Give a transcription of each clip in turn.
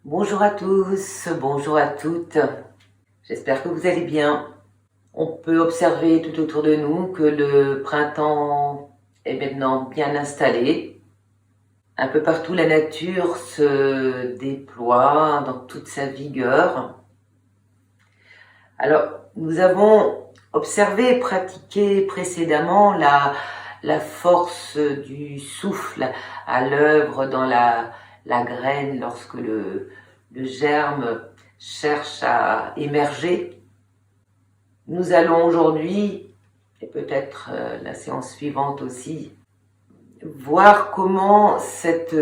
Bonjour à tous, bonjour à toutes. J'espère que vous allez bien. On peut observer tout autour de nous que le printemps est maintenant bien installé. Un peu partout, la nature se déploie dans toute sa vigueur. Alors, nous avons observé et pratiqué précédemment la force du souffle à l'œuvre dans la graine lorsque le germe cherche à émerger. Nous allons aujourd'hui, et peut-être la séance suivante aussi, voir comment cette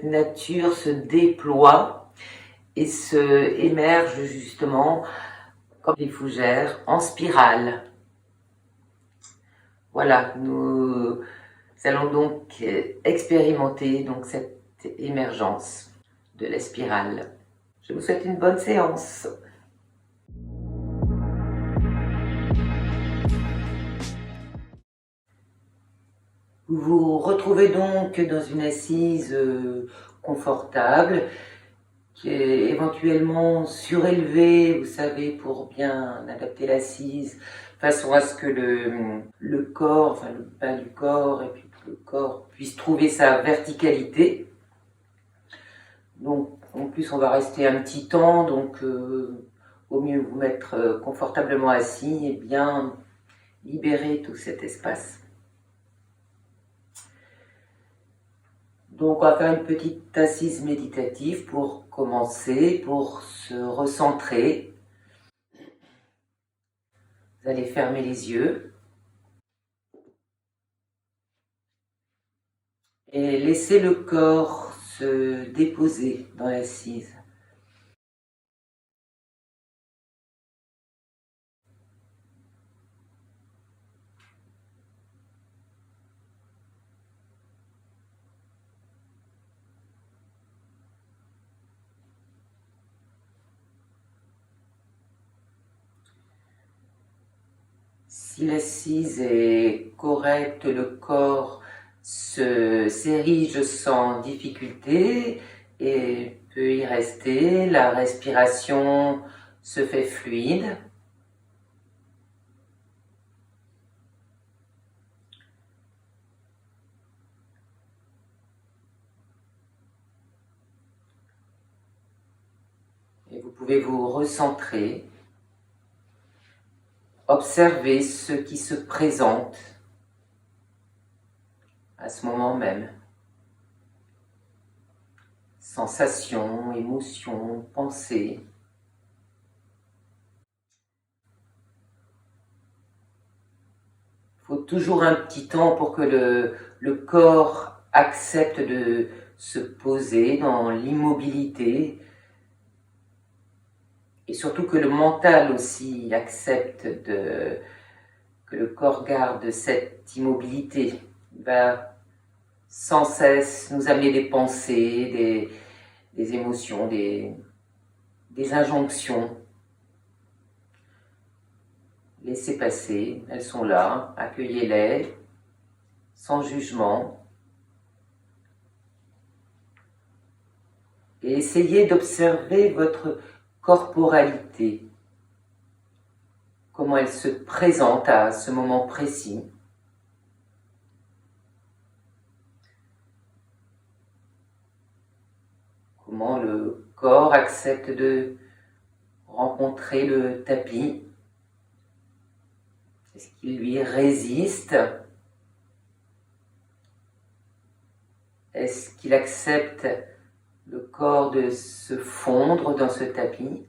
nature se déploie et se émerge justement comme des fougères en spirale. Voilà, nous allons donc expérimenter donc cette émergence de la spirale. Je vous souhaite une bonne séance. Vous vous retrouvez donc dans une assise confortable, qui est éventuellement surélevée, vous savez, pour bien adapter l'assise, façon à ce que le corps, enfin le bas du corps et puis le corps puisse trouver sa verticalité. Donc, en plus, on va rester un petit temps, donc au mieux vous mettre confortablement assis et bien libérer tout cet espace. Donc, on va faire une petite assise méditative pour commencer, pour se recentrer. Vous allez fermer les yeux et laisser le corps se déposer dans l'assise. Si l'assise est correcte, le corps s'érige sans difficulté et peut y rester. La respiration se fait fluide. Et vous pouvez vous recentrer. Observez ce qui se présente à ce moment même. Sensations, émotions, pensées. Il faut toujours un petit temps pour que le corps accepte de se poser dans l'immobilité et surtout que le mental aussi accepte que le corps garde cette immobilité. Il va sans cesse nous amener des pensées, des émotions, des injonctions. Laissez passer, elles sont là, accueillez-les, sans jugement. Et essayez d'observer votre corporalité, comment elle se présente à ce moment précis. Comment le corps accepte de rencontrer le tapis. Est-ce qu'il lui résiste? Est-ce qu'il accepte le corps de se fondre dans ce tapis?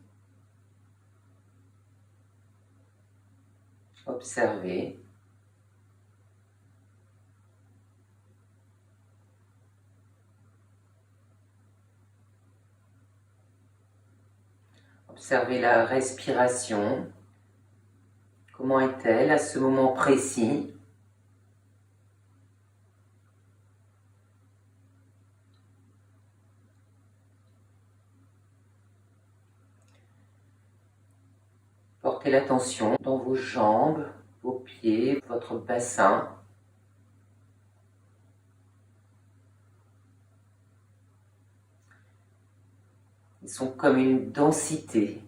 Observez. Observez la respiration. Comment est-elle à ce moment précis? Portez l'attention dans vos jambes, vos pieds, votre bassin. Ils sont comme une densité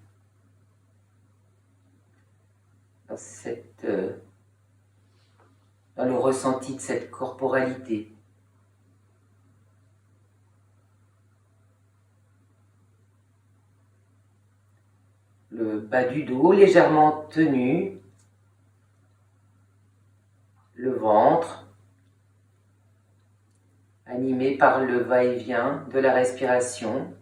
dans, dans le ressenti de cette corporalité. Le bas du dos légèrement tenu, le ventre animé par le va-et-vient de la respiration.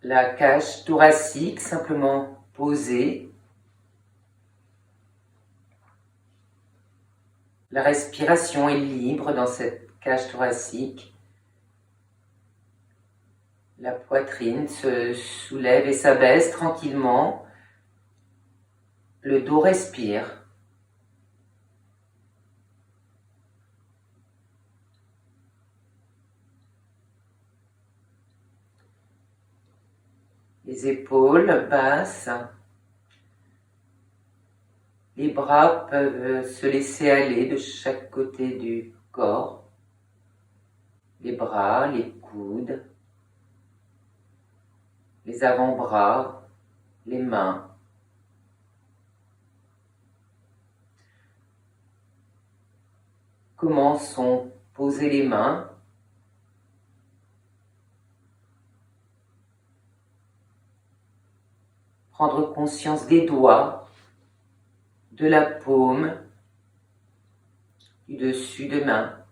La cage thoracique simplement posée. La respiration est libre dans cette cage thoracique. La poitrine se soulève et s'abaisse tranquillement. Le dos respire. Les épaules basses. Les bras peuvent se laisser aller de chaque côté du corps. Les bras, les coudes, les avant-bras, les mains. Comment sont posées les mains? Prendre conscience des doigts, de la paume, du dessus de main.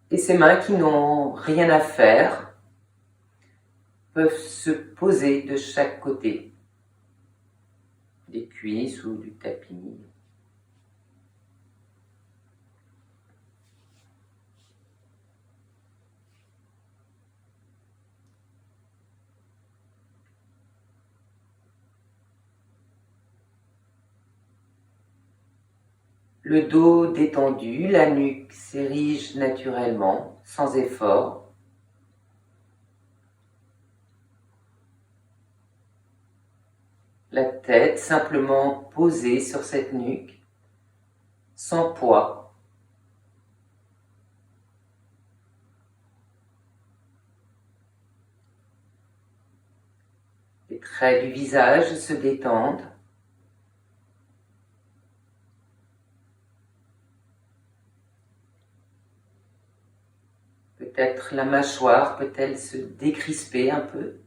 Et ces mains qui n'ont rien à faire peuvent se poser de chaque côté des cuisses ou du tapis. Le dos détendu, la nuque s'érige naturellement, sans effort. La tête simplement posée sur cette nuque, sans poids. Les traits du visage se détendent. Peut-être la mâchoire peut-elle se décrisper un peu.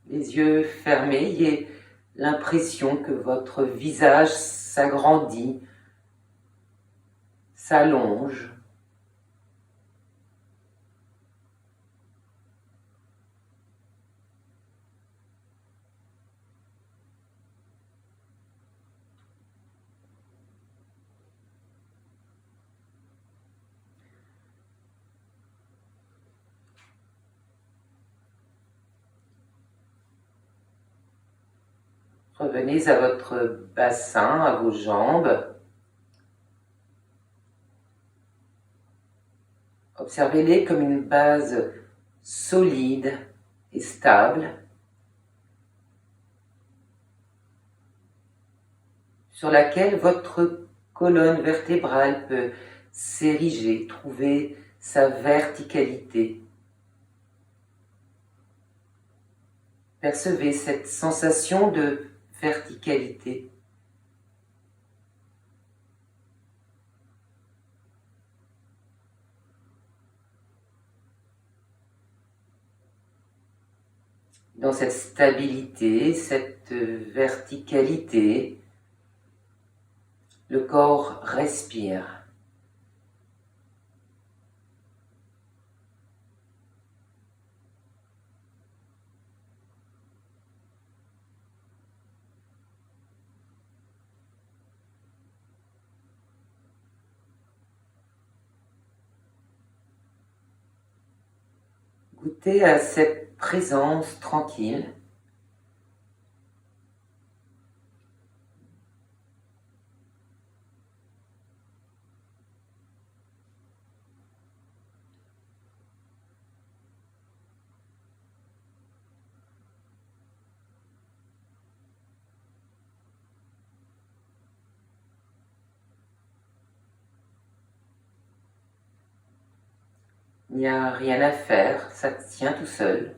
Les yeux fermés, ayez l'impression que votre visage s'agrandit, s'allonge. Revenez à votre bassin, à vos jambes. Observez-les comme une base solide et stable sur laquelle votre colonne vertébrale peut s'ériger, trouver sa verticalité. Percevez cette sensation de verticalité. Dans cette stabilité, cette verticalité, le corps respire. Goûtez à cette présence tranquille. Il n'y a rien à faire, ça tient tout seul.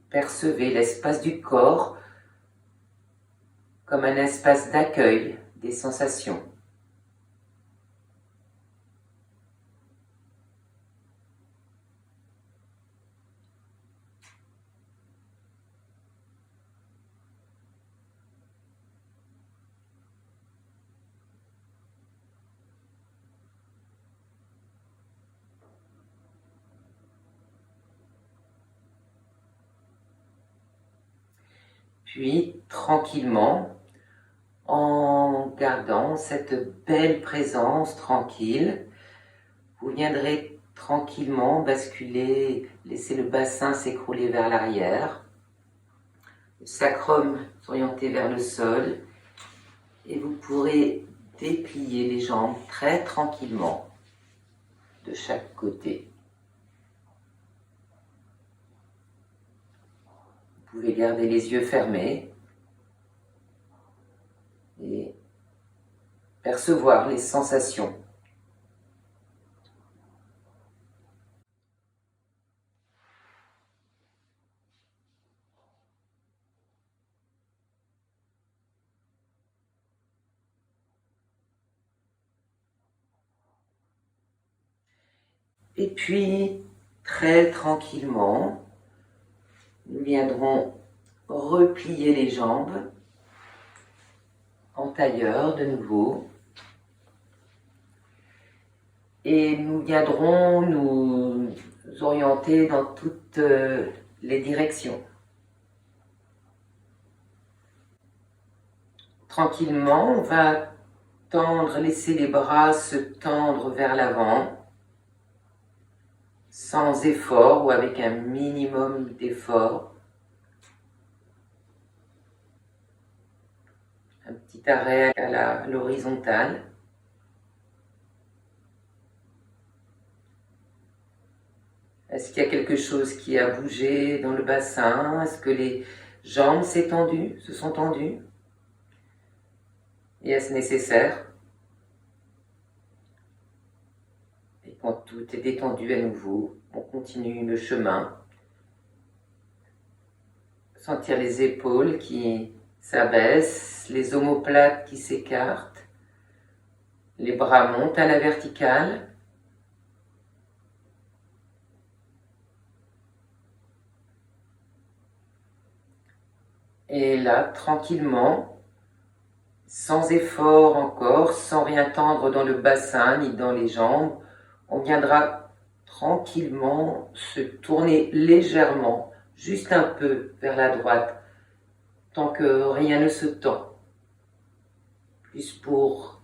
Percevez l'espace du corps comme un espace d'accueil des sensations. Puis, tranquillement, en gardant cette belle présence tranquille, vous viendrez tranquillement basculer, laisser le bassin s'écrouler vers l'arrière, le sacrum s'orienter vers le sol, et vous pourrez déplier les jambes très tranquillement de chaque côté. Vous pouvez garder les yeux fermés et percevoir les sensations. Et puis, très tranquillement, nous viendrons replier les jambes en tailleur de nouveau. Et nous viendrons nous orienter dans toutes les directions. Tranquillement, on va laisser les bras se tendre vers l'avant, sans effort ou avec un minimum d'effort. Un petit arrêt à l'horizontale. Est-ce qu'il y a quelque chose qui a bougé dans le bassin? Est-ce que les jambes se sont tendues? Et est-ce nécessaire? Et quand tout est détendu à nouveau, on continue le chemin. Sentir les épaules qui s'abaissent, les omoplates qui s'écartent, les bras montent à la verticale. Et là, tranquillement, sans effort encore, sans rien tendre dans le bassin ni dans les jambes, on viendra tranquillement se tourner légèrement, juste un peu vers la droite, tant que rien ne se tend. Plus pour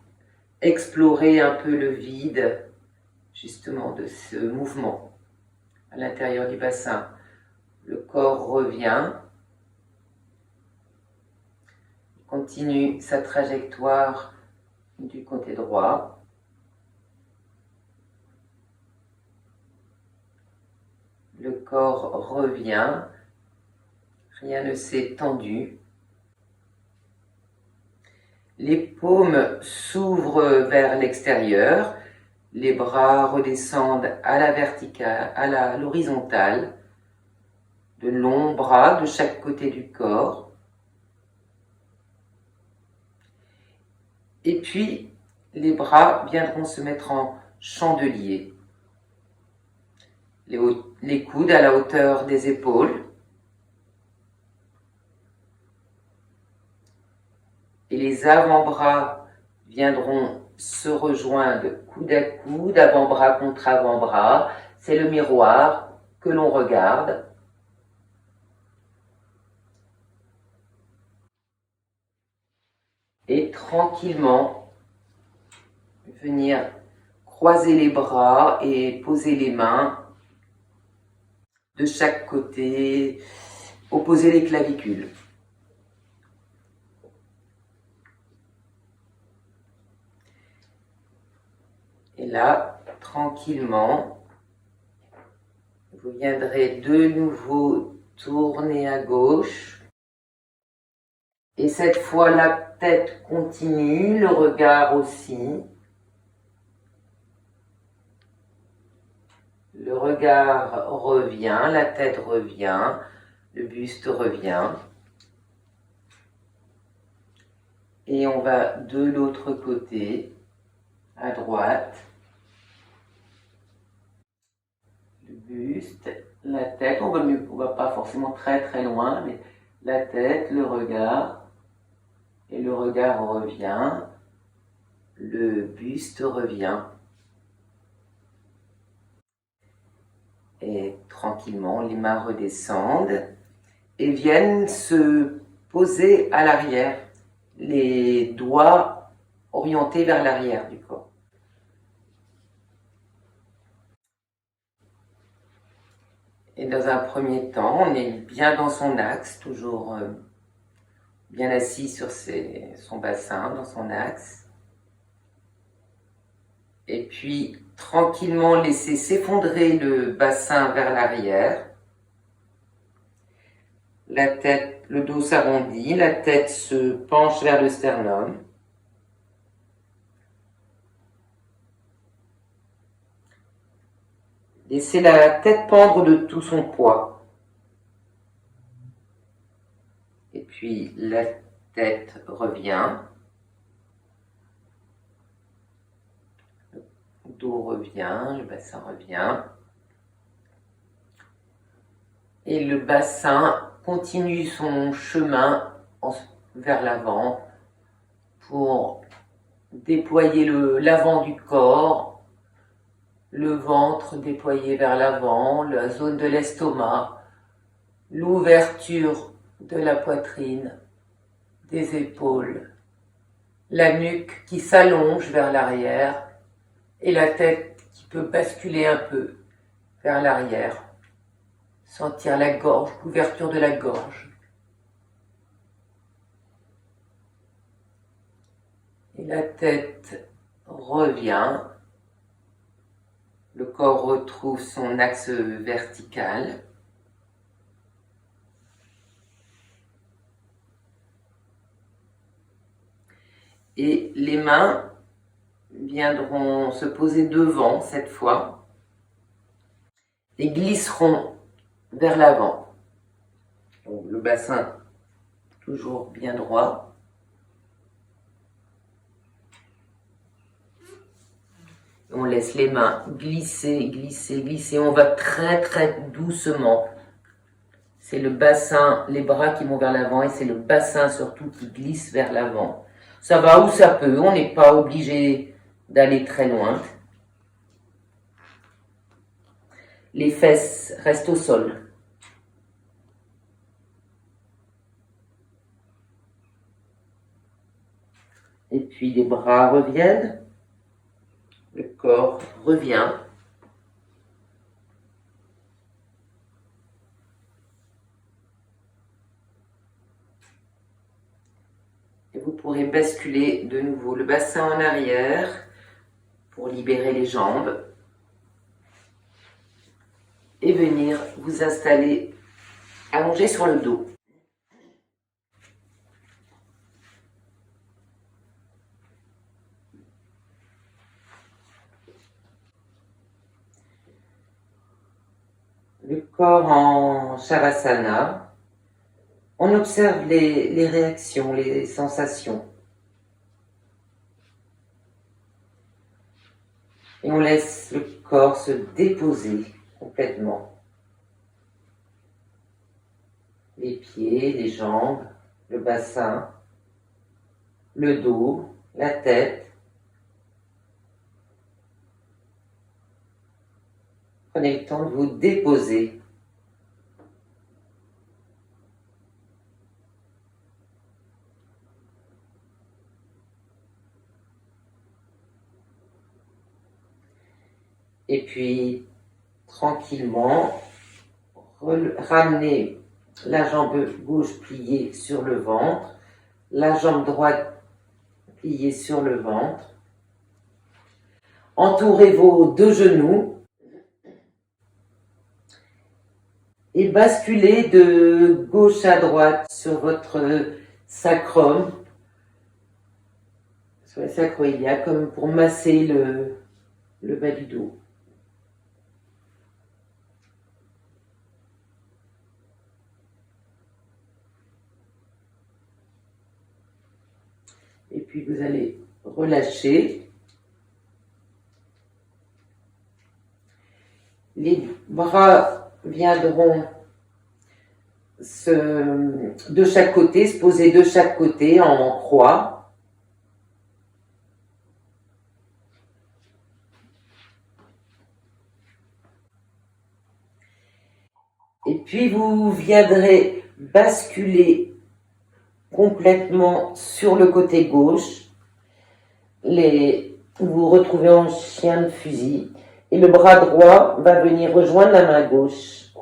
explorer un peu le vide, justement, de ce mouvement à l'intérieur du bassin. Le corps revient, continue sa trajectoire du côté droit. Le corps revient, rien ne s'est tendu. Les paumes s'ouvrent vers l'extérieur, les bras redescendent à la verticale, à l'horizontale, de longs bras de chaque côté du corps. Et puis, les bras viendront se mettre en chandelier. Les coudes à la hauteur des épaules. Et les avant-bras viendront se rejoindre coude à coude, avant-bras contre avant-bras. C'est le miroir que l'on regarde. Et tranquillement, venir croiser les bras et poser les mains de chaque côté, opposer les clavicules. Et là, tranquillement, vous viendrez de nouveau tourner à gauche Et cette fois, la tête continue, le regard aussi. Le regard revient, la tête revient, le buste revient. Et on va de l'autre côté, à droite. Le buste, la tête, on va pas forcément très loin, mais la tête, le regard, et le regard revient, le buste revient. Et tranquillement, les mains redescendent et viennent se poser à l'arrière, les doigts orientés vers l'arrière du corps. Et dans un premier temps, on est bien dans son axe, toujours bien assis sur son bassin, dans son axe. Et puis, tranquillement, laisser s'effondrer le bassin vers l'arrière. La tête, le dos s'arrondit, la tête se penche vers le sternum. Laissez la tête pendre de tout son poids. Et puis, la tête revient. Le dos revient, le bassin revient. Et le bassin continue son chemin vers l'avant pour déployer l'avant du corps, le ventre déployé vers l'avant, la zone de l'estomac, l'ouverture de la poitrine, des épaules, la nuque qui s'allonge vers l'arrière et la tête qui peut basculer un peu vers l'arrière. Sentir la gorge, l'ouverture de la gorge. Et la tête revient. Le corps retrouve son axe vertical. Et les mains viendront se poser devant cette fois et glisseront vers l'avant. Le bassin toujours bien droit. On laisse les mains glisser, glisser, glisser. On va très doucement. C'est le bassin, les bras qui vont vers l'avant et c'est le bassin surtout qui glisse vers l'avant. Ça va où ça peut, on n'est pas obligé d'aller très loin. Les fesses restent au sol. Et puis les bras reviennent. Le corps revient. Et vous pourrez basculer de nouveau le bassin en arrière pour libérer les jambes. Et venir vous installer allongé sur le dos. Le corps en Shavasana, on observe les réactions, les sensations. Et on laisse le corps se déposer complètement. Les pieds, les jambes, le bassin, le dos, la tête. Prenez le temps de vous déposer. Et puis, tranquillement, ramenez la jambe gauche pliée sur le ventre, la jambe droite pliée sur le ventre. Entourez vos deux genoux et basculez de gauche à droite sur votre sacrum, sur les sacroiliacs, comme pour masser le bas du dos. Et puis vous allez relâcher. Les bras viendront de chaque côté, se poser de chaque côté en croix. Et puis vous viendrez basculer complètement sur le côté gauche. Vous vous retrouvez en chien de fusil. Et le bras droit va venir rejoindre la main gauche.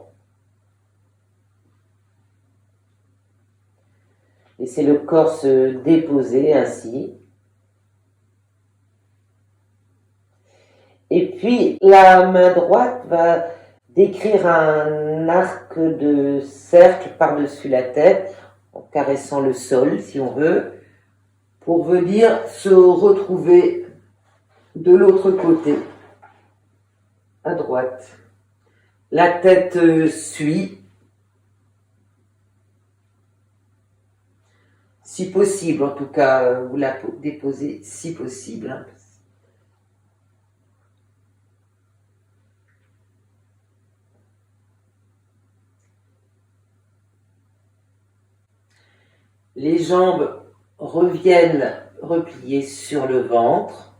Laissez le corps se déposer ainsi. Et puis la main droite va décrire un arc de cercle par-dessus la tête, en caressant le sol si on veut, pour venir se retrouver de l'autre côté, à droite. La tête suit. Si possible, en tout cas, vous la déposez si possible. Les jambes reviennent repliées sur le ventre.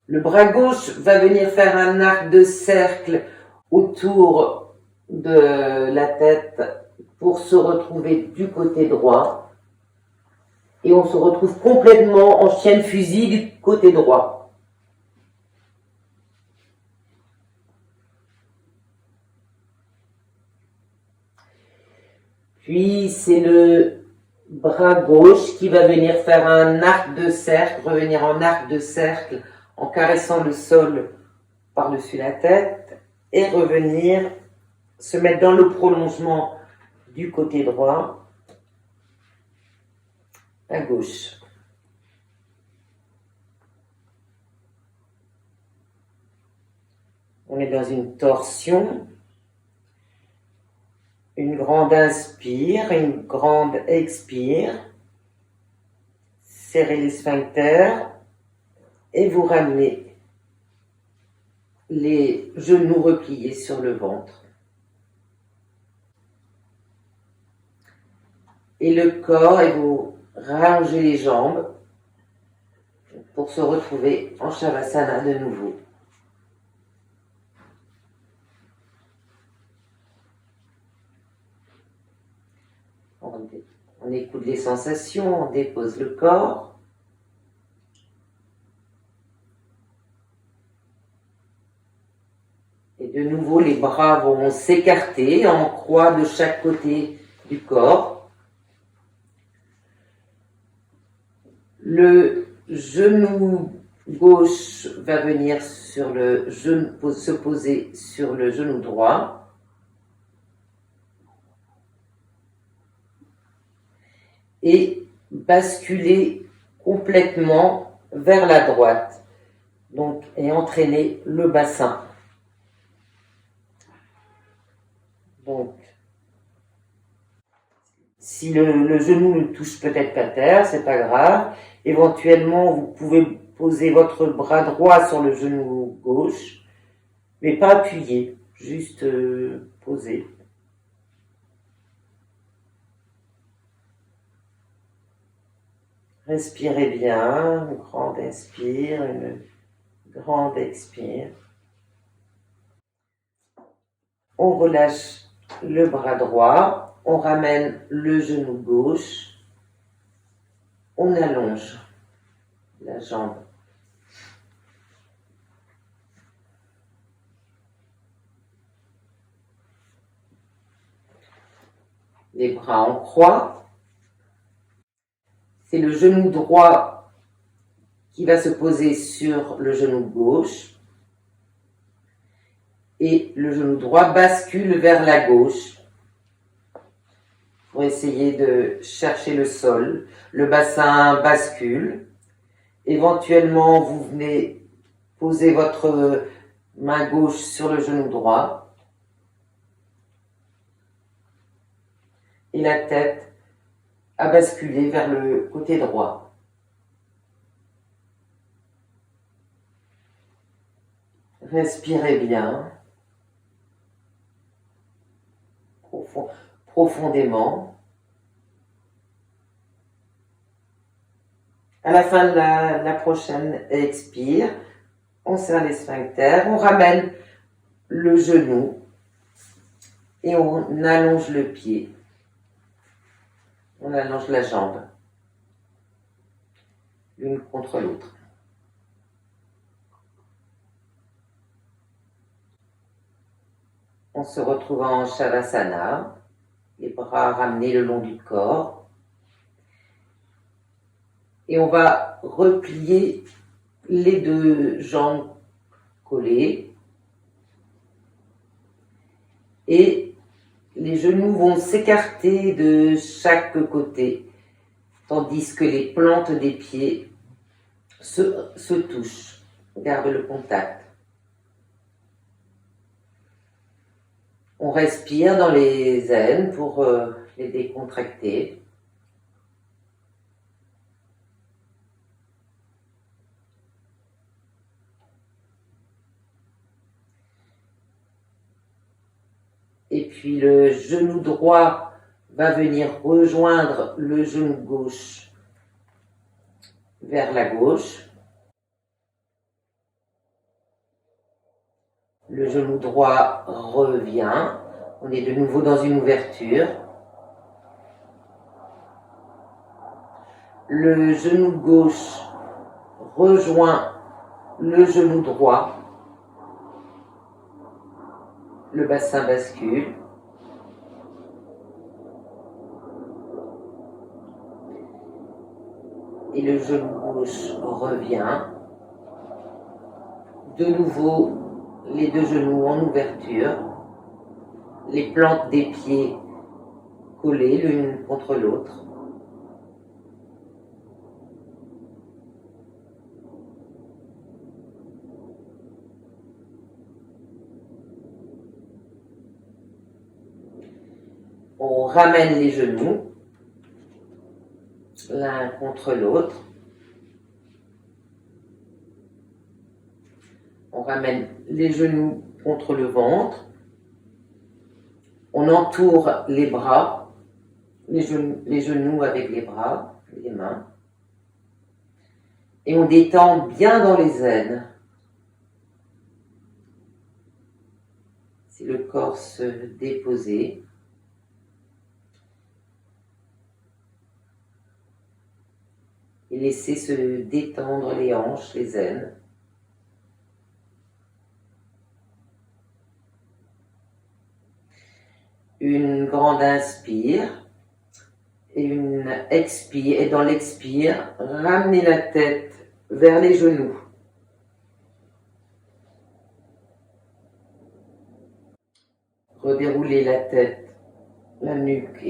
Le bras gauche va venir faire un arc de cercle autour de la tête pour se retrouver du côté droit. Et on se retrouve complètement en chien de fusil du côté droit. Puis c'est le bras gauche qui va venir faire un arc de cercle, revenir en arc de cercle en caressant le sol par-dessus la tête et revenir se mettre dans le prolongement du côté droit à gauche. On est dans une torsion. Une grande inspire, une grande expire. Serrez les sphincters et vous ramenez les genoux repliés sur le ventre. Et le corps, et vous rallongez les jambes pour se retrouver en Shavasana de nouveau. On écoute les sensations, on dépose le corps. Et de nouveau, les bras vont s'écarter en croix de chaque côté du corps. Le genou gauche va venir se poser sur le genou droit. Et basculer complètement vers la droite. Donc, et entraîner le bassin. Donc, si le genou ne touche peut-être pas terre, c'est pas grave. Éventuellement, vous pouvez poser votre bras droit sur le genou gauche, mais pas appuyer, juste poser. Respirez bien, une grande inspire, une grande expire. On relâche le bras droit, on ramène le genou gauche, on allonge la jambe. Les bras en croix. C'est le genou droit qui va se poser sur le genou gauche et le genou droit bascule vers la gauche. pour essayer de chercher le sol. Le bassin bascule. Éventuellement, vous venez poser votre main gauche sur le genou droit. Et la tête a basculé vers le côté droit. Respirez bien, profondément. À la fin de la prochaine expire, on serre les sphincters, on ramène le genou et on allonge le pied. On allonge la jambe, l'une contre l'autre. On se retrouve en Shavasana, les bras ramenés le long du corps. Et on va replier les deux jambes collées. Et les genoux vont s'écarter de chaque côté, tandis que les plantes des pieds se touchent. Garde le contact. On respire dans les aines pour les décontracter. Et puis le genou droit va venir rejoindre le genou gauche vers la gauche. Le genou droit revient. On est de nouveau dans une ouverture. Le genou gauche rejoint le genou droit. Le bassin bascule. Et le genou gauche revient. De nouveau, les deux genoux en ouverture. Les plantes des pieds collées l'une contre l'autre. On ramène les genoux l'un contre l'autre. On ramène les genoux contre le ventre. On entoure les bras, les genoux avec les bras, les mains. Et on détend bien dans les aines. Si le corps se déposait. Et laissez se détendre les hanches, les aines. Une grande inspire et une expire. Et dans l'expire, ramenez la tête vers les genoux. Redéroulez la tête, la nuque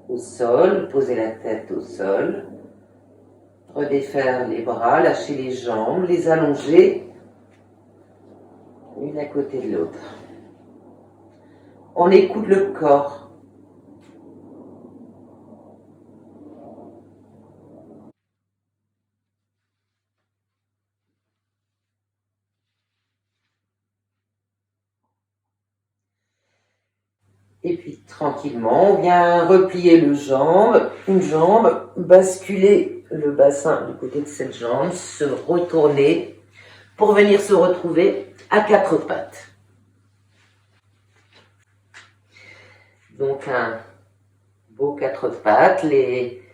au sol. Posez la tête au sol. Redéfaire les bras, lâcher les jambes, les allonger, l'une à côté de l'autre. On écoute le corps. Et puis tranquillement, on vient replier une jambe, basculer le bassin du côté de cette jambe, se retourner pour venir se retrouver à quatre pattes. Donc un beau quatre pattes, les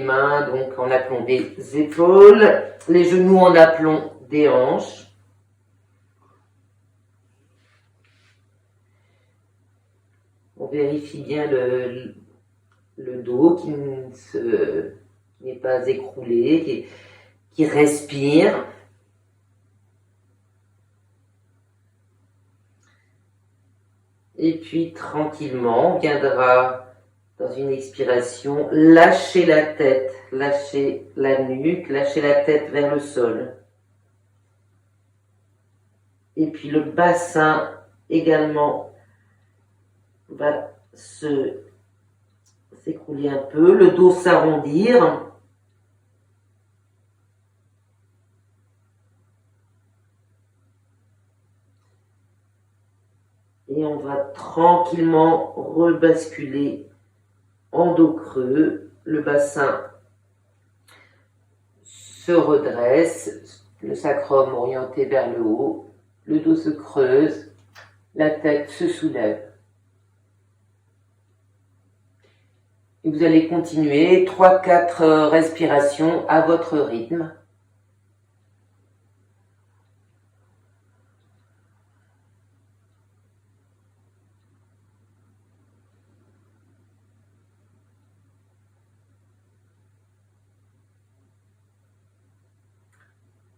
mains donc en aplomb des épaules, les genoux en aplomb des hanches. On vérifie bien le dos qui n'est pas écroulé, qui respire. Et puis tranquillement, on viendra Dans une expiration, lâchez la tête, lâchez la nuque, lâchez la tête vers le sol. Et puis le bassin également va s'écrouler un peu, le dos s'arrondir. Et on va tranquillement rebasculer en dos creux. Le bassin se redresse, le sacrum orienté vers le haut, le dos se creuse, la tête se soulève. Et vous allez continuer 3-4 respirations à votre rythme.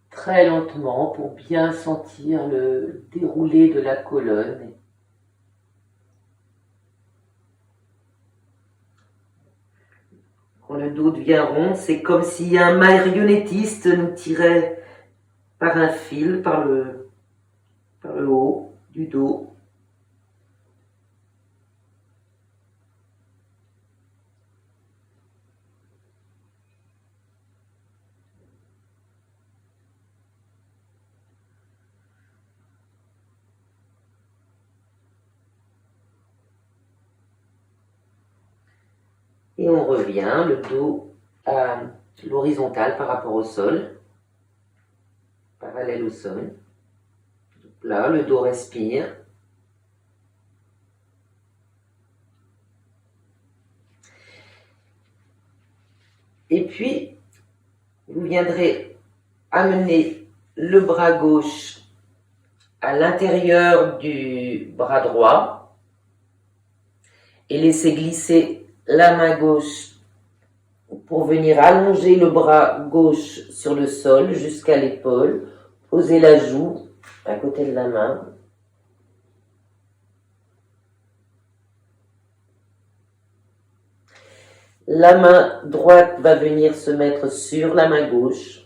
Très lentement pour bien sentir le déroulé de la colonne. Quand le dos devient rond, c'est comme si un marionnettiste nous tirait par un fil, par le haut du dos. Et on revient, le dos à l'horizontale par rapport au sol, parallèle au sol. Donc là, le dos respire. Et puis, vous viendrez amener le bras gauche à l'intérieur du bras droit et laisser glisser la main gauche pour venir allonger le bras gauche sur le sol jusqu'à l'épaule. Posez la joue à côté de la main. La main droite va venir se mettre sur la main gauche.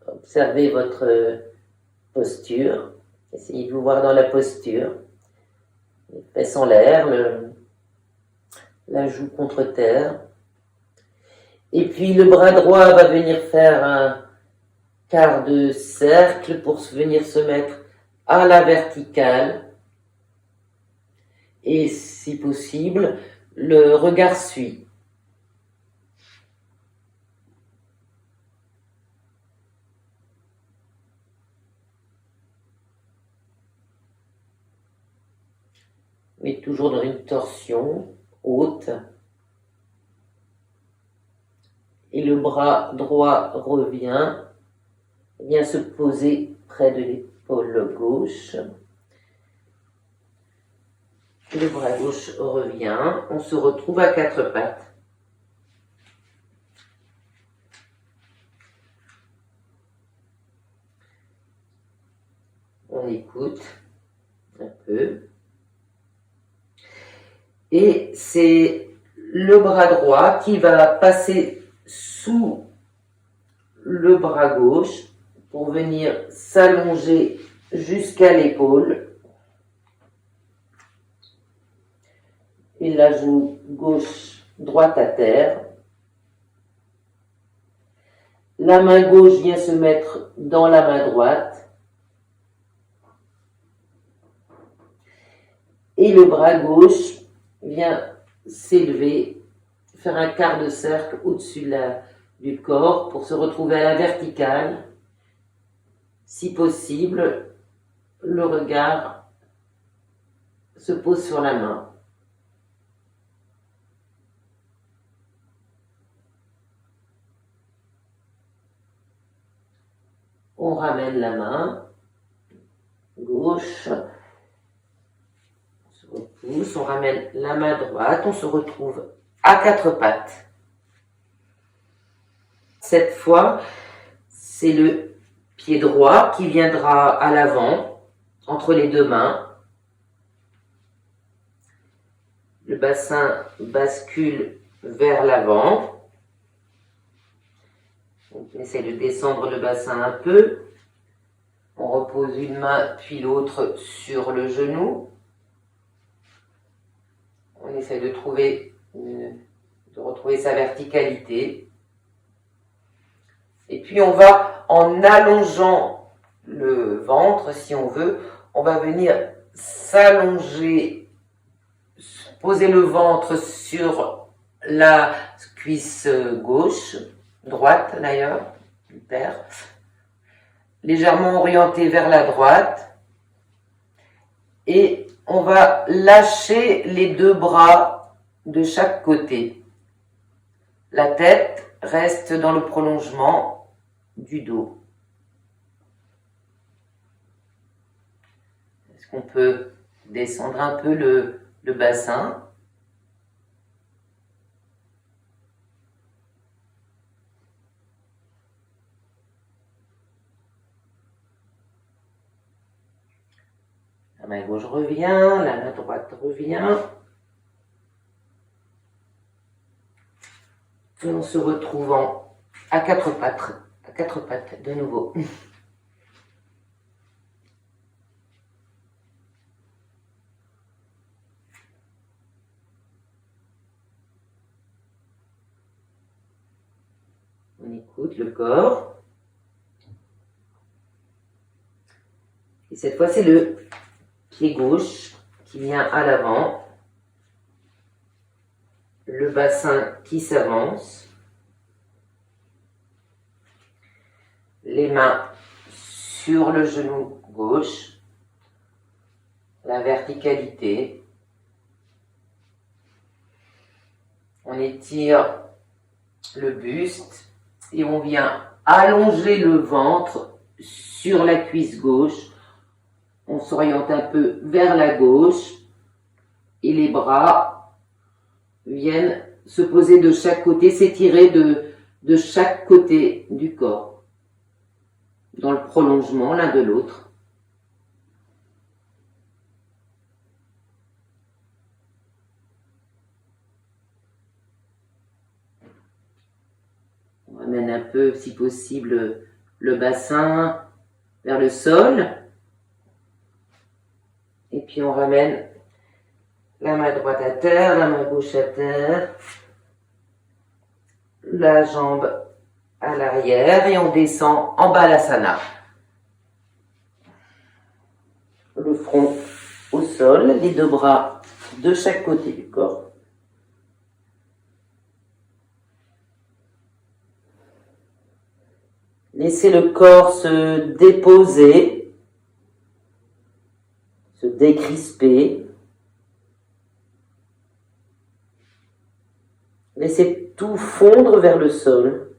Observez votre posture. Essayez de vous voir dans la posture. Les fesses en l'air, la joue contre terre. Et puis le bras droit va venir faire un quart de cercle pour venir se mettre à la verticale. Et si possible, le regard suit. Mais toujours dans une torsion haute. Et le bras droit revient, vient se poser près de l'épaule gauche. Le bras gauche revient, on se retrouve à 4 pattes. On écoute un peu. Et c'est le bras droit qui va passer sous le bras gauche pour venir s'allonger jusqu'à l'épaule. Et la joue gauche droite à terre. La main gauche vient se mettre dans la main droite. Et le bras gauche vient s'élever, faire un quart de cercle au-dessus du corps pour se retrouver à la verticale. Si possible, le regard se pose sur la main. On ramène la main gauche. On ramène la main droite, on se retrouve à 4 pattes. Cette fois, c'est le pied droit qui viendra à l'avant entre les deux mains. Le bassin bascule vers l'avant. On essaie de descendre le bassin un peu. On repose une main puis l'autre sur le genou. On essaie de retrouver sa verticalité. Et puis on va, en allongeant le ventre, si on veut, on va venir s'allonger, poser le ventre sur la cuisse gauche, droite d'ailleurs, du père, légèrement orienté vers la droite, et on va lâcher les deux bras de chaque côté. La tête reste dans le prolongement du dos. Est-ce qu'on peut descendre un peu le bassin ? La main gauche revient, la main droite revient. Et en se retrouvant à quatre pattes de nouveau. On écoute le corps. Et cette fois, c'est le pied gauche qui vient à l'avant. Le bassin qui s'avance. Les mains sur le genou gauche. La verticalité. On étire le buste et on vient allonger le ventre sur la cuisse gauche. On s'oriente un peu vers la gauche et les bras viennent se poser de chaque côté, s'étirer de chaque côté du corps, dans le prolongement l'un de l'autre. On ramène un peu, si possible, le bassin vers le sol. Et puis on ramène la main droite à terre, la main gauche à terre, la jambe à l'arrière et on descend en balasana. Le front au sol, les deux bras de chaque côté du corps. Laissez le corps se déposer, se décrisper. Laissez tout fondre vers le sol.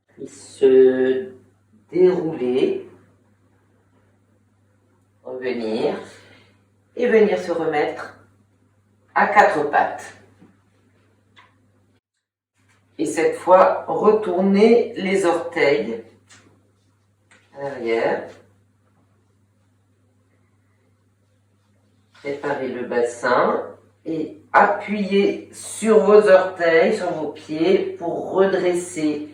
Puis se dérouler, revenir et venir se remettre à quatre pattes. Et cette fois, retournez les orteils à l'arrière. Préparez le bassin et appuyez sur vos orteils, sur vos pieds pour redresser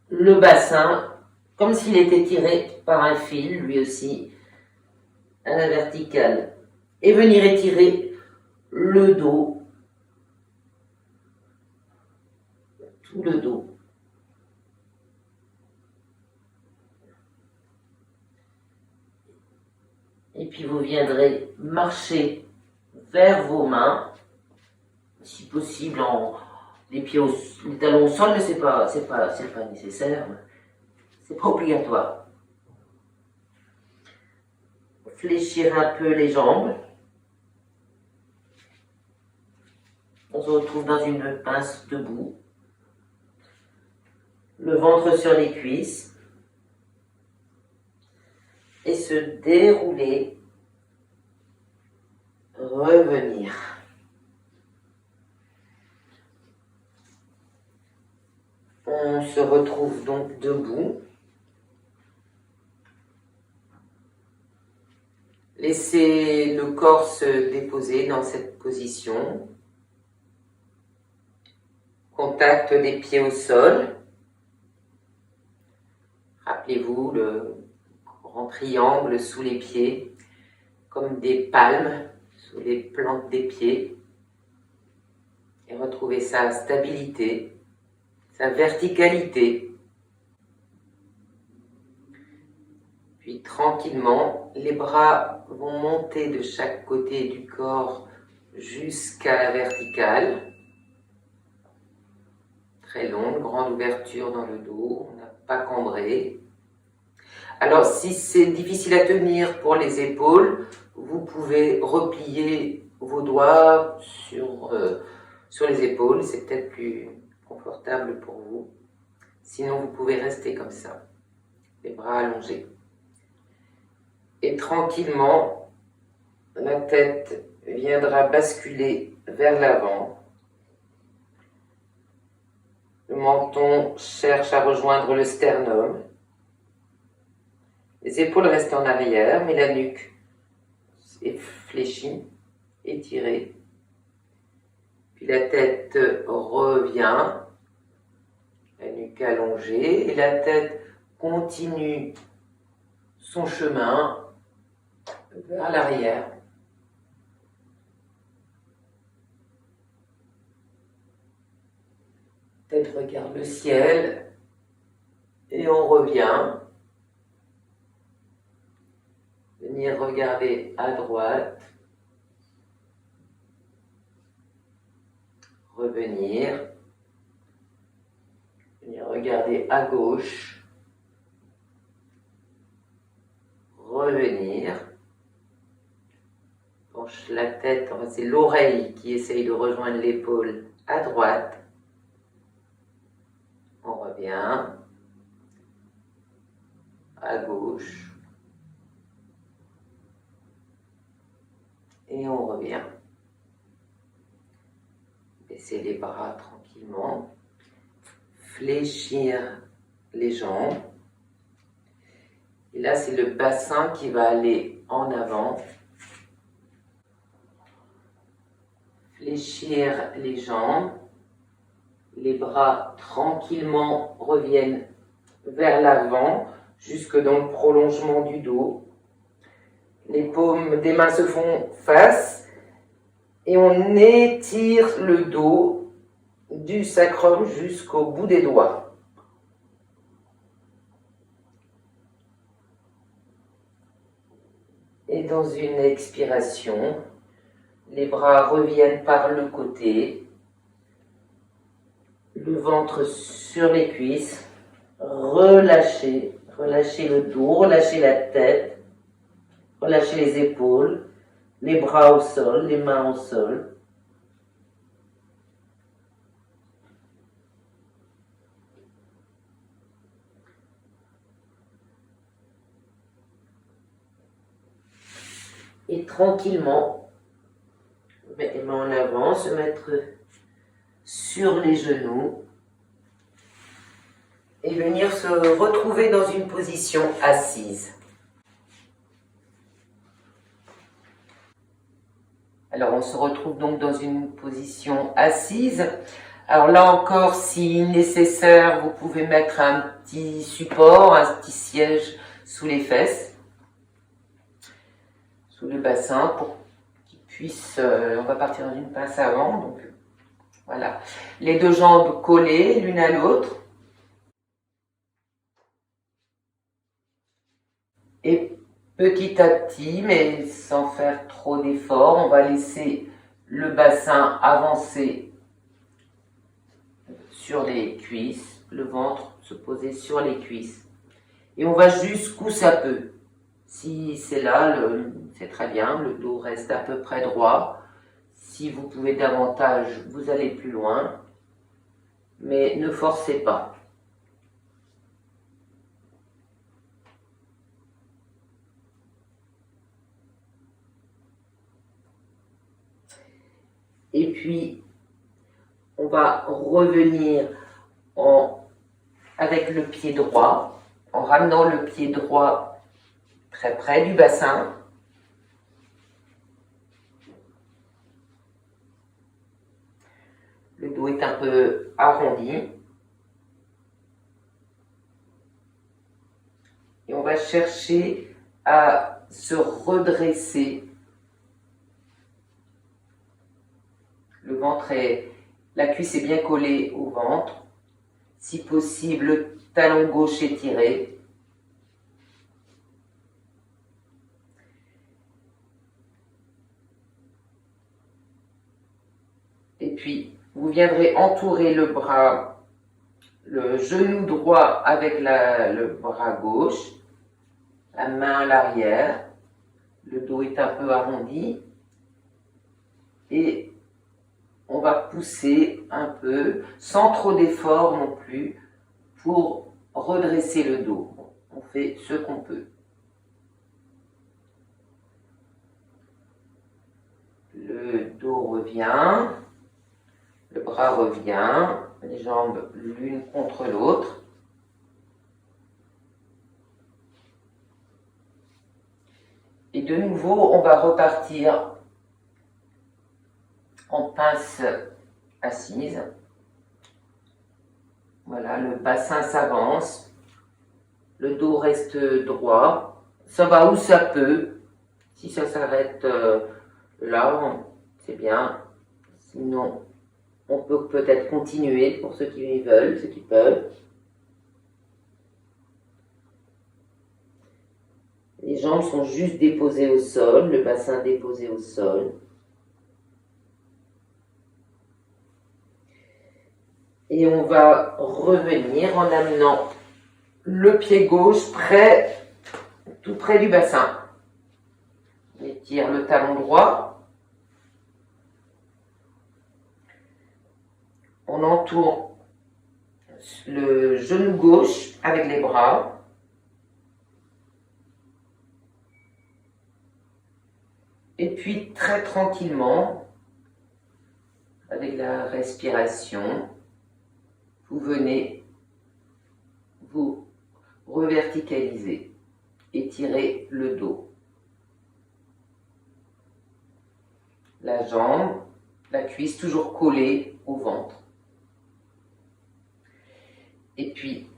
le bassin comme s'il était tiré par un fil, lui aussi, à la verticale. Et venir étirer le dos, tout le dos. Et puis vous viendrez marcher vers vos mains, si possible les talons au sol, mais c'est pas nécessaire, c'est pas obligatoire. Fléchir un peu les jambes. On se retrouve dans une pince debout. Le ventre sur les cuisses. Et se dérouler. Revenir. retrouve donc debout. Laissez le corps se déposer dans cette position. Contact des pieds au sol. Rappelez-vous le grand triangle sous les pieds, comme des palmes sous les plantes des pieds. Et retrouvez sa stabilité, sa verticalité. Puis tranquillement, les bras vont monter de chaque côté du corps jusqu'à la verticale. Très longue, grande ouverture dans le dos, on n'a pas cambré. Alors si c'est difficile à tenir pour les épaules, vous pouvez replier vos doigts sur les épaules, c'est peut-être plus confortable pour vous. Sinon vous pouvez rester comme ça, les bras allongés. Et tranquillement, la tête viendra basculer vers l'avant. Le menton cherche à rejoindre le sternum. Les épaules restent en arrière, mais la nuque est fléchie, étirée. Puis la tête revient, la nuque allongée, et la tête continue son chemin vers l'arrière. Tête regarde le ciel et on revient. Venir regarder à droite. Revenir. Venir regarder à gauche. Revenir. Penche la tête, enfin, c'est l'oreille qui essaye de rejoindre l'épaule à droite. On revient à gauche et on revient. Baissez les bras tranquillement, fléchir les jambes. Et là, c'est le bassin qui va aller en avant. Fléchir les jambes. Les bras tranquillement reviennent vers l'avant, jusque dans le prolongement du dos. Les paumes des mains se font face et on étire le dos du sacrum jusqu'au bout des doigts. Et dans une expiration, les bras reviennent par le côté. Le ventre sur les cuisses, relâchez le dos, relâchez la tête, relâchez les épaules, les bras au sol, les mains au sol. Et tranquillement, les mains en avant, se mettre sur les genoux et venir se retrouver dans une position assise. Alors on se retrouve donc dans une position assise. Alors là encore, si nécessaire, vous pouvez mettre un petit support, un petit siège sous les fesses, sous le bassin, pour qu'il puisse, on va partir dans une pince avant, donc voilà, les deux jambes collées l'une à l'autre. Et petit à petit, mais sans faire trop d'efforts, on va laisser le bassin avancer sur les cuisses, le ventre se poser sur les cuisses. Et on va jusqu'où ça peut. Si c'est là, c'est très bien, le dos reste à peu près droit. Si vous pouvez davantage, vous allez plus loin, mais ne forcez pas. Et puis, on va revenir en avec le pied droit, en ramenant le pied droit très près du bassin. Le dos est un peu arrondi. Et on va chercher à se redresser. Le ventre la cuisse est bien collée au ventre. Si possible, le talon gauche étiré. Et puis, vous viendrez entourer le bras, le genou droit avec le bras gauche, la main à l'arrière, le dos est un peu arrondi et on va pousser un peu, sans trop d'effort non plus, pour redresser le dos. On fait ce qu'on peut. Le dos revient, le bras revient, les jambes l'une contre l'autre. Et de nouveau, on va repartir en pince assise. Voilà, le bassin s'avance, le dos reste droit. Ça va où ça peut. Si ça s'arrête là, c'est bien. Sinon, on peut peut-être continuer pour ceux qui veulent, ceux qui peuvent. Les jambes sont juste déposées au sol, le bassin déposé au sol. Et on va revenir en amenant le pied gauche tout près du bassin. On étire le talon droit. On entoure le genou gauche avec les bras. Et puis très tranquillement, avec la respiration, vous venez vous reverticaliser, étirer le dos. La jambe, la cuisse toujours collée au ventre. Et puis,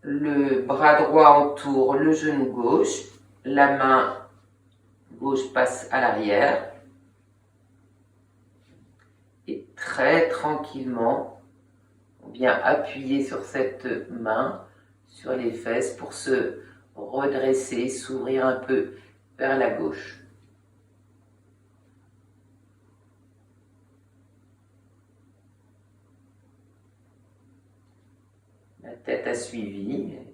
le bras droit entoure le genou gauche, la main gauche passe à l'arrière. Et très tranquillement, on vient appuyer sur cette main, sur les fesses pour se redresser, s'ouvrir un peu vers la gauche. La tête a suivi, mais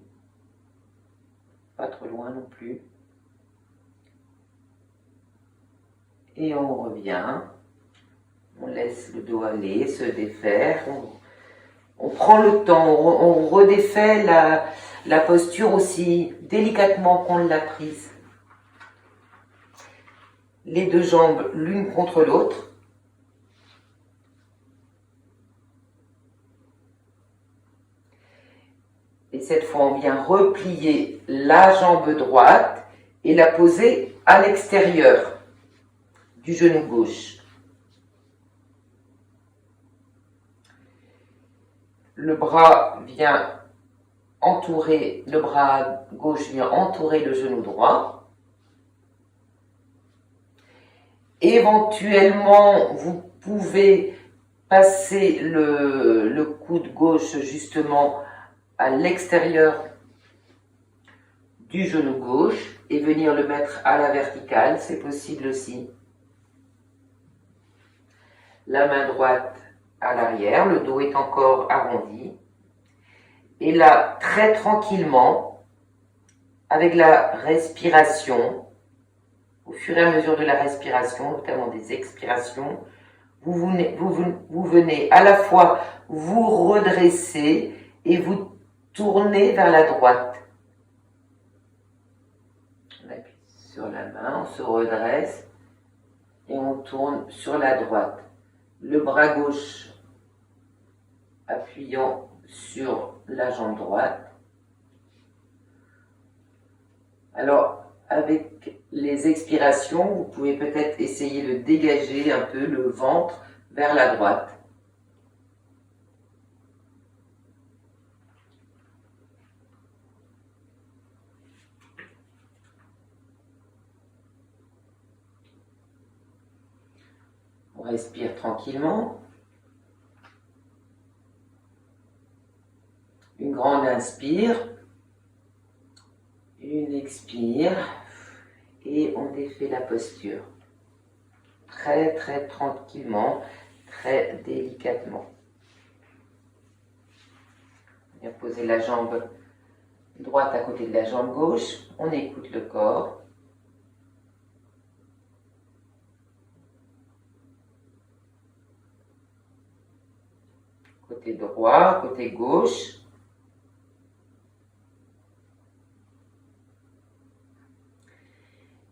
pas trop loin non plus. Et on revient, on laisse le dos aller, se défaire, on prend le temps, on redéfait la posture aussi délicatement qu'on l'a prise. Les deux jambes l'une contre l'autre. Et cette fois, on vient replier la jambe droite et la poser à l'extérieur du genou gauche. Le bras gauche vient entourer le genou droit. Éventuellement, vous pouvez passer le coude gauche justement à l'extérieur du genou gauche et venir le mettre à la verticale, c'est possible aussi. La main droite à l'arrière, le dos est encore arrondi. Et là, très tranquillement, avec la respiration, au fur et à mesure de la respiration, notamment des expirations, vous venez à la fois vous redresser et vous tourner vers la droite. On appuie sur la main, on se redresse et on tourne sur la droite. Le bras gauche appuyant sur la jambe droite. Alors, avec les expirations, vous pouvez peut-être essayer de dégager un peu le ventre vers la droite. On respire tranquillement. Une grande inspire. Une expire. Et on défait la posture. Très très tranquillement, très délicatement. On vient poser la jambe droite à côté de la jambe gauche. On écoute le corps. Côté droit, côté gauche.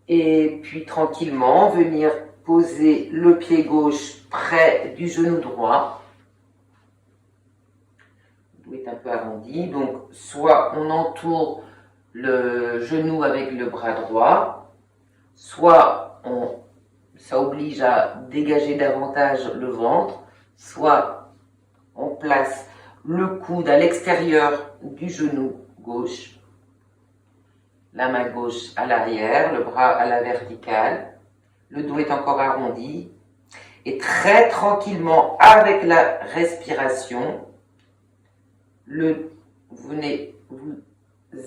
Et puis tranquillement, venir poser le pied gauche près du genou droit. Le dos est un peu arrondi. Donc, soit on entoure le genou avec le bras droit, soit ça oblige à dégager davantage le ventre, soit on place le coude à l'extérieur du genou gauche, la main gauche à l'arrière, le bras à la verticale, le dos est encore arrondi, et très tranquillement, avec la respiration, vous venez vous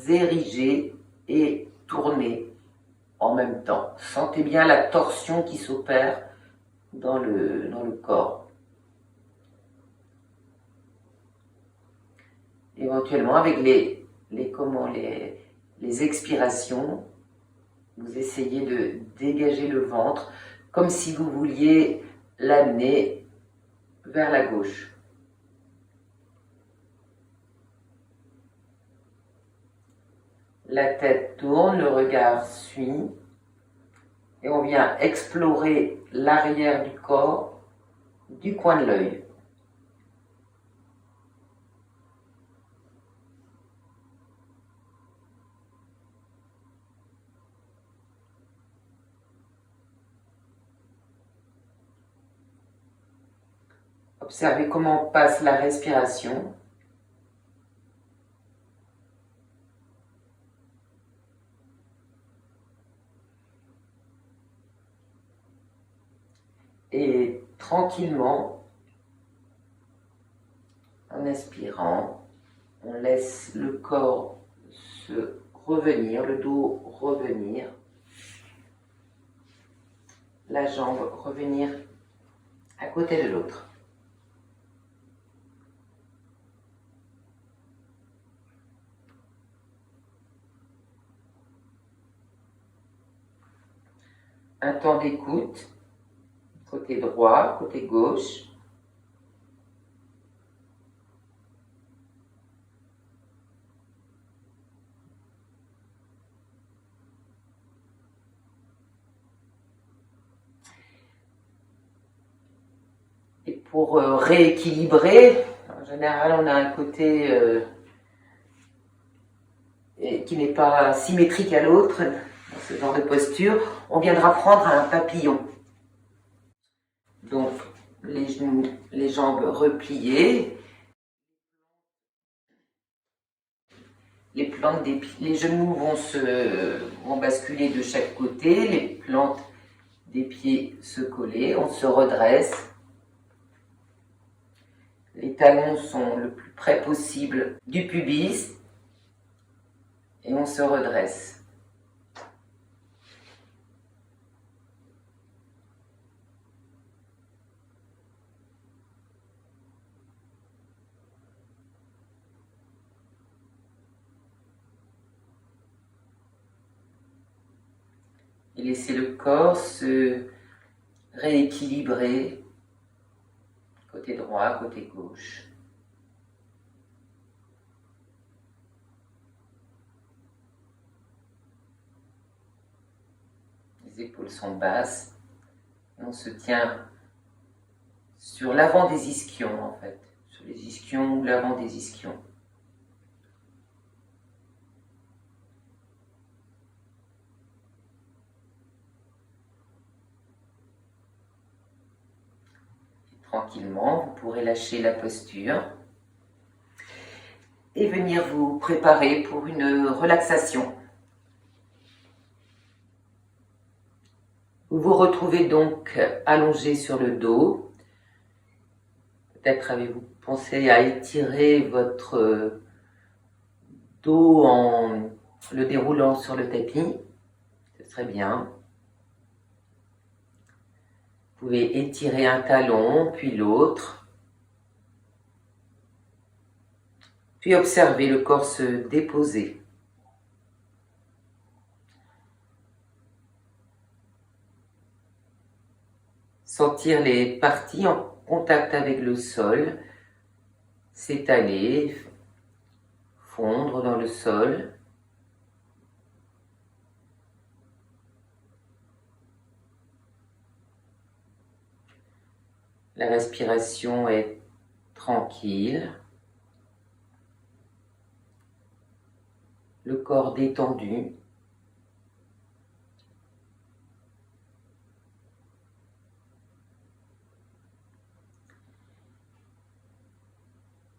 ériger et tourner en même temps. Sentez bien la torsion qui s'opère dans le corps. Éventuellement, avec les expirations, vous essayez de dégager le ventre comme si vous vouliez l'amener vers la gauche. La tête tourne, le regard suit, et on vient explorer l'arrière du corps du coin de l'œil. Observez comment passe la respiration. Et tranquillement, en inspirant, on laisse le corps se revenir, le dos revenir, la jambe revenir à côté de l'autre. Un temps d'écoute, côté droit, côté gauche. Et pour rééquilibrer, en général on a un côté qui n'est pas symétrique à l'autre, dans ce genre de posture, on viendra prendre un papillon. Donc les genoux, les jambes repliées, les genoux vont basculer de chaque côté, les plantes des pieds se coller, on se redresse. Les talons sont le plus près possible du pubis et on se redresse. Et laissez le corps se rééquilibrer, côté droit, côté gauche. Les épaules sont basses. Et on se tient sur l'avant des ischions, en fait, sur les ischions ou l'avant des ischions. Tranquillement, vous pourrez lâcher la posture et venir vous préparer pour une relaxation. Vous vous retrouvez donc allongé sur le dos. Peut-être avez-vous pensé à étirer votre dos en le déroulant sur le tapis. Ce serait bien. Vous pouvez étirer un talon, puis l'autre. Puis observez le corps se déposer. Sentir les parties en contact avec le sol s'étaler, fondre dans le sol. La respiration est tranquille. Le corps détendu.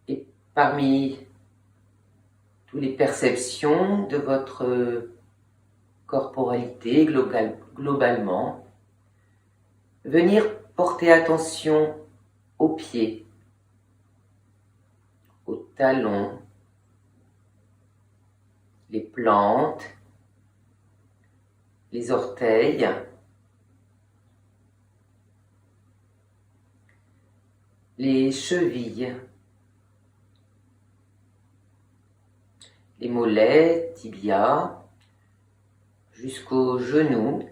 Et parmi toutes les perceptions de votre corporalité globalement, venir porter attention aux pieds, aux talons, les plantes, les orteils, les chevilles, les mollets, tibias, jusqu'aux genoux,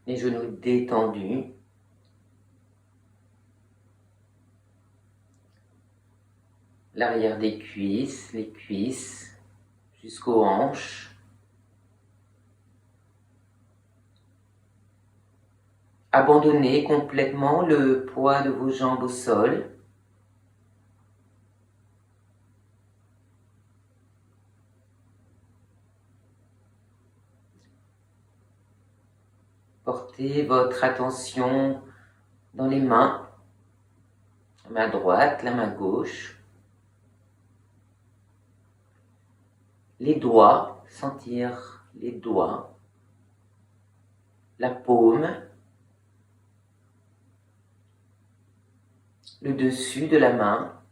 les genoux détendus, l'arrière des cuisses, les cuisses, jusqu'aux hanches. Abandonnez complètement le poids de vos jambes au sol. Portez votre attention dans les mains, la main droite, la main gauche. Les doigts, sentir les doigts, la paume, le dessus de la main,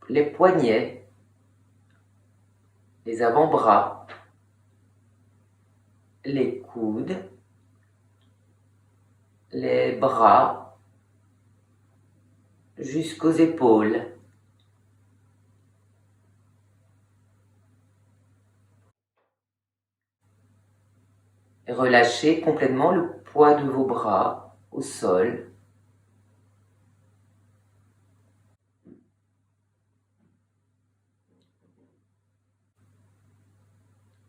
les poignets, les avant-bras, les coudes, les bras, jusqu'aux épaules. Et relâchez complètement le poids de vos bras au sol.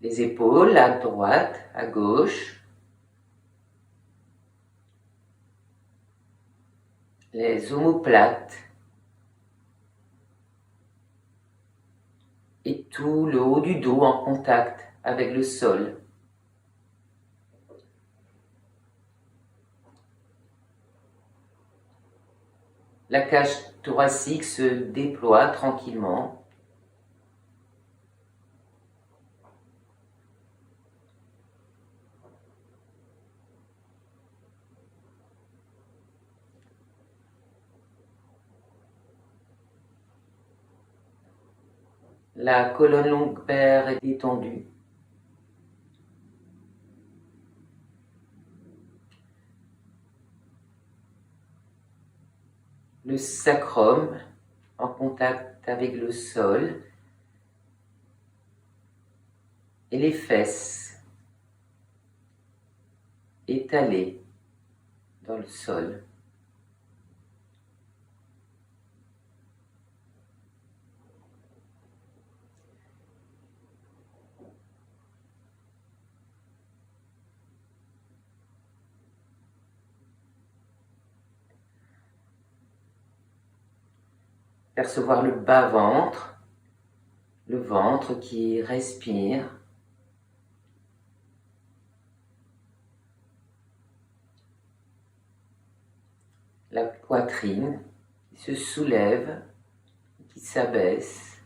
Les épaules à droite, à gauche. Les omoplates. Et tout le haut du dos en contact avec le sol. La cage thoracique se déploie tranquillement. La colonne lombaire est détendue. Le sacrum en contact avec le sol et les fesses étalées dans le sol. Percevoir le bas-ventre, le ventre qui respire. La poitrine qui se soulève, qui s'abaisse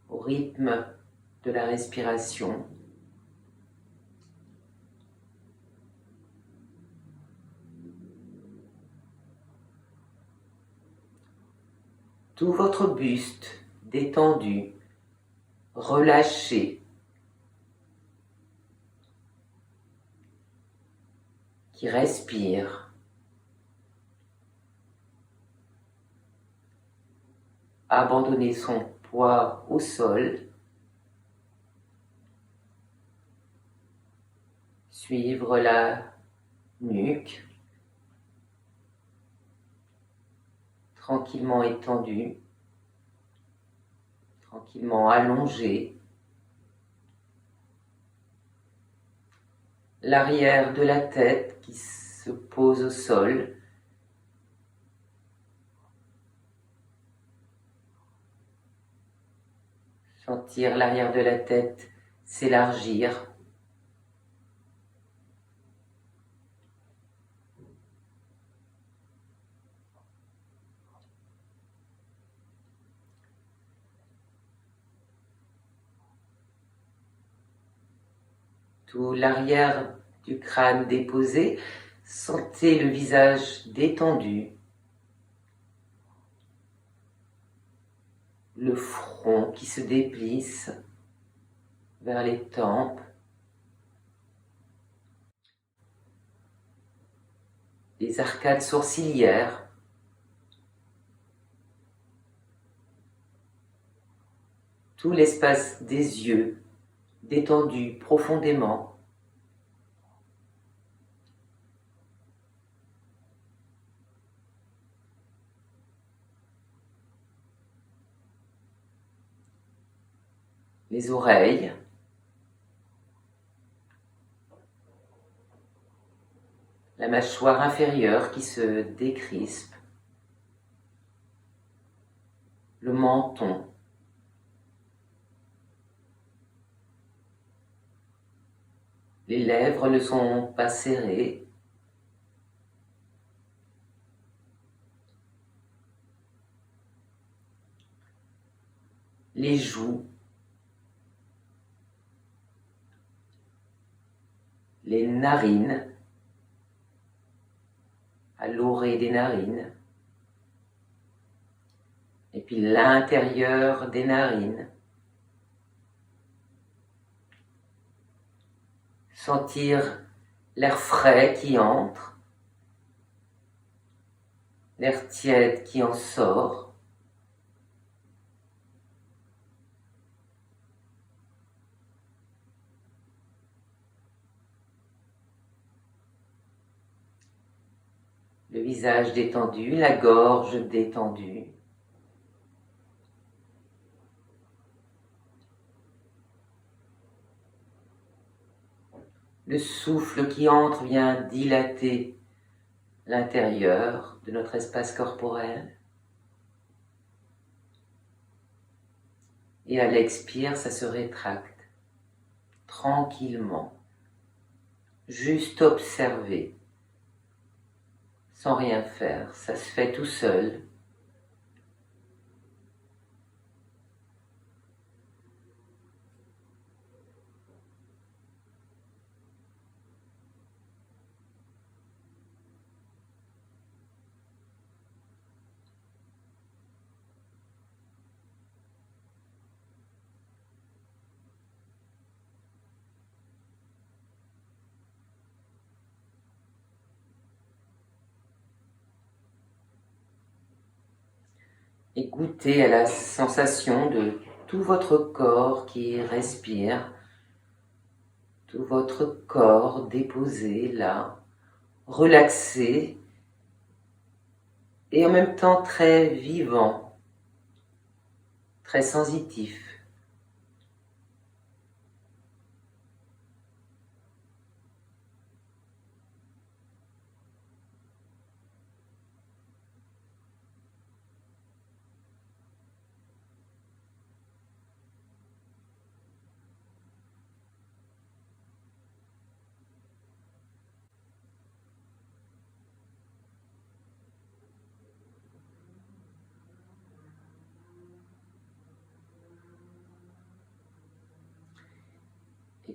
au rythme de la respiration. Tout votre buste détendu, relâché, qui respire. Abandonner son poids au sol, suivre la nuque, tranquillement étendue, tranquillement allongée. L'arrière de la tête qui se pose au sol. Sentir l'arrière de la tête s'élargir. Tout l'arrière du crâne déposé. Sentez le visage détendu. Le front qui se déplisse vers les tempes. Les arcades sourcilières. Tout l'espace des yeux détendu profondément. Les oreilles. La mâchoire inférieure qui se décrispe. Le menton. Les lèvres ne sont pas serrées. Les joues. Les narines. À l'orée des narines. Et puis l'intérieur des narines. Sentir l'air frais qui entre, l'air tiède qui en sort. Le visage détendu, la gorge détendue. Le souffle qui entre vient dilater l'intérieur de notre espace corporel. Et à l'expire, ça se rétracte tranquillement. Juste observer, sans rien faire. Ça se fait tout seul. Et goûtez à la sensation de tout votre corps qui respire, tout votre corps déposé là, relaxé et en même temps très vivant, très sensitif.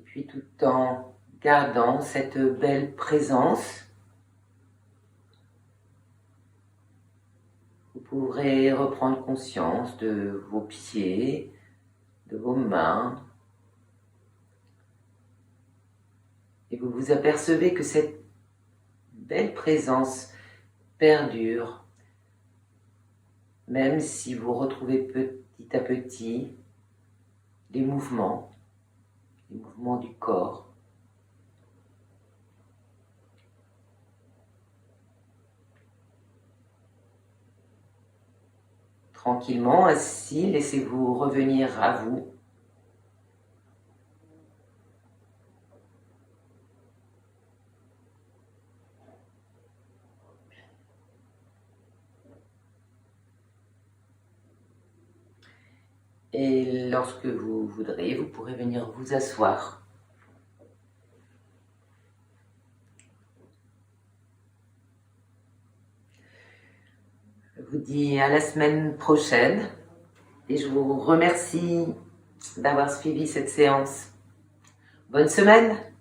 puis tout en gardant cette belle présence, vous pourrez reprendre conscience de vos pieds, de vos mains, et vous vous apercevez que cette belle présence perdure, même si vous retrouvez petit à petit les mouvements du corps. Tranquillement, assis, laissez-vous revenir à vous. Et lorsque vous voudrez, vous pourrez venir vous asseoir. Je vous dis à la semaine prochaine et je vous remercie d'avoir suivi cette séance. Bonne semaine!